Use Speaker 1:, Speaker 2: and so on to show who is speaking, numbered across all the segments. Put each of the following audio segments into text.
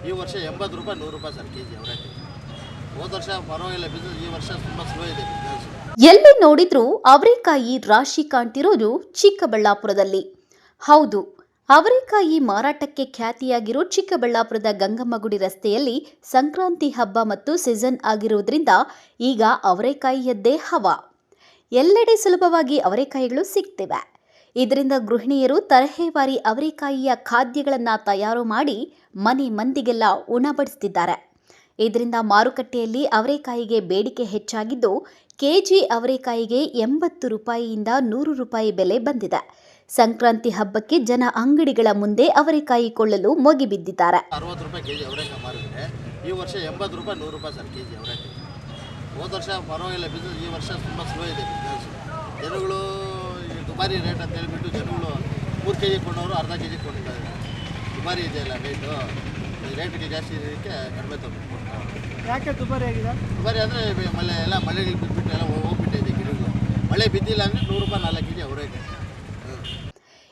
Speaker 1: ಈ ವರ್ಷ 80 ರೂಪಾಯಿ 100 ರೂಪಾಯಿ ಸರ್ ಕೆಜಿ ಅವರೇಕಾಯಿ. ಹೋದ ವರ್ಷ ಪರವಾಗಿಲ್ಲ ಬಿಸ್ನೆಸ್, ಈ ವರ್ಷ ತುಂಬ ಸ್ಲೋ ಇದೆ ಬಿಸ್ನೆಸ್.
Speaker 2: ಎಲ್ಲಿ ನೋಡಿದ್ರೂ ಅವರೆಕಾಯಿ ರಾಶಿ ಕಾಣ್ತಿರೋದು ಚಿಕ್ಕಬಳ್ಳಾಪುರದಲ್ಲಿ. ಹೌದು, ಅವರೆಕಾಯಿ ಮಾರಾಟಕ್ಕೆ ಖ್ಯಾತಿಯಾಗಿರೋ ಚಿಕ್ಕಬಳ್ಳಾಪುರದ ಗಂಗಮ್ಮಗುಡಿ ರಸ್ತೆಯಲ್ಲಿ ಸಂಕ್ರಾಂತಿ ಹಬ್ಬ ಮತ್ತು ಸೀಸನ್ ಆಗಿರುವುದರಿಂದ ಈಗ ಅವರೆಕಾಯಿಯದ್ದೇ ಹವಾ. ಎಲ್ಲೆಡೆ ಸುಲಭವಾಗಿ ಅವರೆಕಾಯಿಗಳು ಸಿಗ್ತಿವೆ. ಇದರಿಂದ ಗೃಹಿಣಿಯರು ತರಹೇವಾರಿ ಅವರೆಕಾಯಿಯ ಖಾದ್ಯಗಳನ್ನು ತಯಾರು ಮಾಡಿ ಮನೆ ಮಂದಿಗೆಲ್ಲ ಉಣಬಡಿಸ್ತಿದ್ದಾರೆ. ಇದರಿಂದ ಮಾರುಕಟ್ಟೆಯಲ್ಲಿ ಅವರೆಕಾಯಿಗೆ ಬೇಡಿಕೆ ಹೆಚ್ಚಾಗಿದ್ದು, ಕೆಜಿ ಅವರೆಕಾಯಿಗೆ 80 ರೂಪಾಯಿಯಿಂದ 100 ರೂಪಾಯಿ ಬೆಲೆ ಬಂದಿದೆ. ಸಂಕ್ರಾಂತಿ ಹಬ್ಬಕ್ಕೆ ಜನ ಅಂಗಡಿಗಳ ಮುಂದೆ ಅವರೆಕಾಯಿ ಕೊಳ್ಳಲು ಮೊಗಿಬಿದ್ದಿದ್ದಾರೆ.
Speaker 1: 60 ರೂಪಾಯಿ ಕೆಜಿ ಅವರೆಕಾಯಿ ಮಾರಿದ್ರೆ ಈ ವರ್ಷ 80 ರೂಪಾಯಿ 100 ರೂಪಾಯಿ ಸರ್ ಕೆಜಿ ಅವರೆಕಾಯಿ. ಹೋದ ವರ್ಷ ಪರವಾಗಿಲ್ಲ ಬಿಸ್ನೆಸ್, ಈ ವರ್ಷ ತುಂಬ ಸ್ಲೋ ಇದೆ ಬಿಸ್ನೆಸ್. ಜನಗಳು ದುಬಾರಿ ರೇಟ್ ಅಂತ ಹೇಳ್ಬಿಟ್ಟು ಜನಗಳು 3 ಕೆಜಿ ಕೊಂಡವರು ಅರ್ಧ ಕೆಜಿ ಕೊಂಡಿದ್ದಾರೆ. ದುಬಾರಿ ಇದೆಯಲ್ಲ ರೇಟಿಗೆ ಜಾಸ್ತಿ ಇದಕ್ಕೆ ಕಡಿಮೆ ತಗೊಂಡು.
Speaker 3: ಯಾಕೆ ದುಬಾರಿ ಆಗಿದೆ?
Speaker 1: ದುಬಾರಿ ಅಂದರೆ ಮಳೆಗೆ ಬಿದ್ದುಬಿಟ್ಟು ಎಲ್ಲ ಹೋಗ್ಬಿಟ್ಟಿದೆ ಗಿಡಗಳು. ಮಳೆ ಬಿದ್ದಿಲ್ಲ ಅಂದರೆ 100 ರೂಪಾಯಿ 4 ಕೆಜಿ ಅವರೆಕಾಯಿ.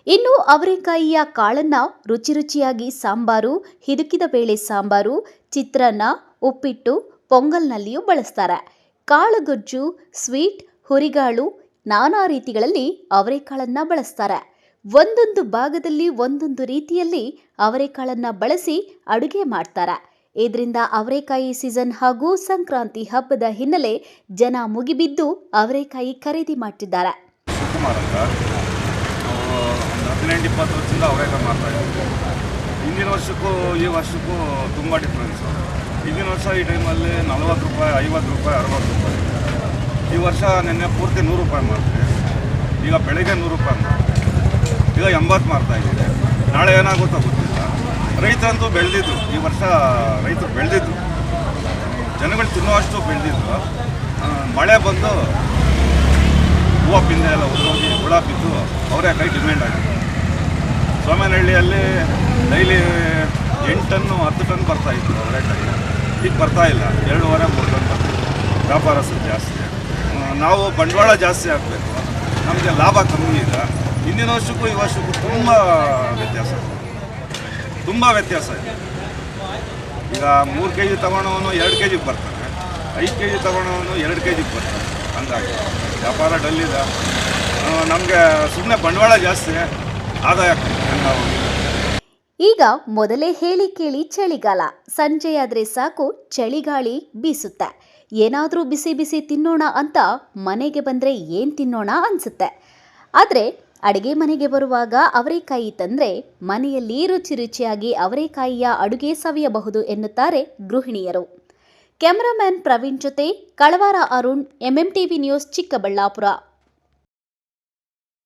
Speaker 2: ಇನ್ನು ಅವರೆಕಾಯಿಯ ಕಾಳನ್ನ ರುಚಿ ರುಚಿಯಾಗಿ ಸಾಂಬಾರು, ಹಿದುಕಿದ ಬೇಳೆ ಸಾಂಬಾರು, ಚಿತ್ರಾನ್ನ, ಉಪ್ಪಿಟ್ಟು, ಪೊಂಗಲ್ನಲ್ಲಿಯೂ ಬಳಸ್ತಾರೆ. ಕಾಳುಗೊಜ್ಜು, ಸ್ವೀಟ್, ಹುರಿಗಾಳು, ನಾನಾ ರೀತಿಗಳಲ್ಲಿ ಅವರೆಕಾಳನ್ನ ಬಳಸ್ತಾರೆ. ಒಂದೊಂದು ಭಾಗದಲ್ಲಿ ಒಂದೊಂದು ರೀತಿಯಲ್ಲಿ ಅವರೆಕಾಳನ್ನ ಬಳಸಿ ಅಡುಗೆ ಮಾಡ್ತಾರೆ. ಇದರಿಂದ ಅವರೆಕಾಯಿ ಸೀಸನ್ ಹಾಗೂ ಸಂಕ್ರಾಂತಿ ಹಬ್ಬದ ಹಿನ್ನೆಲೆ ಜನ ಮುಗಿಬಿದ್ದು ಅವರೆಕಾಯಿ ಖರೀದಿ ಮಾಡ್ತಿದ್ದಾರೆ.
Speaker 4: 18-20 ವರ್ಷದಿಂದ ಅವರೆಕಾಯಿ ಮಾಡ್ತಾ ಇದ್ದೀವಿ. ಹಿಂದಿನ ವರ್ಷಕ್ಕೂ ಈ ವರ್ಷಕ್ಕೂ ತುಂಬ ಡಿಫ್ರೆನ್ಸು. ಹಿಂದಿನ ವರ್ಷ ಈ ಟೈಮಲ್ಲಿ 40 ರೂಪಾಯಿ, 50 ರೂಪಾಯಿ, 60 ರೂಪಾಯಿ. ಈ ವರ್ಷ ನಿನ್ನೆ ಪೂರ್ತಿ 100 ರೂಪಾಯಿ ಮಾಡ್ತೀವಿ. ಈಗ ಬೆಳಗ್ಗೆ 100 ರೂಪಾಯಿ ಮಾಡ್ತೀವಿ. ಈಗ 80 ಮಾಡ್ತಾ ಇದ್ದೀವಿ. ನಾಳೆ ಏನಾಗುತ್ತೋ ಗೊತ್ತಿಲ್ಲ. ರೈತರಂತೂ ಬೆಳೆದಿದ್ದು, ಈ ವರ್ಷ ರೈತರು ಬೆಳೆದಿದ್ದು, ಜನಗಳು ತಿನ್ನುವಷ್ಟು ಬೆಳೆದಿದ್ದು. ಮಳೆ ಬಂದು ಹೂವು ಪಿಂದೆ ಎಲ್ಲ ಉದ್ದೋಗಿ ಹುಳ ಬಿದ್ದು ಅವರೆಕಾಯಿ ಡಿಮ್ಯಾಂಡ್ ಆಗಿದೆ. ಸೋಮೇನಹಳ್ಳಿಯಲ್ಲಿ ಡೈಲಿ 8 ಟನ್ನು 10 ಟನ್ ಬರ್ತಾಯಿತ್ತು ಅವರೆಕಾಯಿ. ಈಗ ಬರ್ತಾಯಿಲ್ಲ, 2.5-3 ಟನ್ ಬರ್ತಿತ್ತು. ವ್ಯಾಪಾರ ಸ್ವಲ್ಪ ಜಾಸ್ತಿ. ನಾವು ಬಂಡವಾಳ ಜಾಸ್ತಿ ಹಾಕಬೇಕು, ನಮಗೆ ಲಾಭ ಕಮ್ಮಿ ಇದೆ. ಹಿಂದಿನ ವರ್ಷಕ್ಕೂ ಈ ವರ್ಷಕ್ಕೂ ತುಂಬ ವ್ಯತ್ಯಾಸ ಇದೆ. ಈಗ 3 ಕೆಜಿ ತಗೊಳ್ಳೋನು 2 ಕೆಜಿಗೆ ಬರ್ತಾನೆ, 5 ಕೆಜಿ ತಗೊಳ್ಳೋನು 2 ಕೆಜಿಗೆ ಬರ್ತಾನೆ. ಹಂಗಾಗಿ ವ್ಯಾಪಾರ ಡಲ್ ಇದೆ. ನಮಗೆ ಸುಮ್ಮನೆ ಬಂಡವಾಳ ಜಾಸ್ತಿ, ಆದಾಯ ಕಮ್ಮಿ.
Speaker 2: ಈಗ ಮೊದಲೇ ಹೇಳಿ ಕೇಳಿ ಚಳಿಗಾಲ. ಸಂಜೆಯಾದ್ರೆ ಸಾಕು ಚಳಿಗಾಳಿ ಬೀಸುತ್ತೆ. ಏನಾದರೂ ಬಿಸಿ ಬಿಸಿ ತಿನ್ನೋಣ ಅಂತ ಮನೆಗೆ ಬಂದರೆ ಏನು ತಿನ್ನೋಣ ಅನಿಸುತ್ತೆ. ಆದರೆ ಅಡುಗೆ ಮನೆಗೆ ಬರುವಾಗ ಅವರೆಕಾಯಿ ತಂದರೆ ಮನೆಯಲ್ಲಿ ರುಚಿ ರುಚಿಯಾಗಿ ಅವರೆಕಾಯಿಯ ಅಡುಗೆ ಸವಿಯಬಹುದು ಎನ್ನುತ್ತಾರೆ ಗೃಹಿಣಿಯರು. ಕ್ಯಾಮರಾಮ್ಯಾನ್ ಪ್ರವೀಣ್ ಜೊತೆ ಕಳವಾರ ಅರುಣ್, MMTV ನ್ಯೂಸ್, ಚಿಕ್ಕಬಳ್ಳಾಪುರ.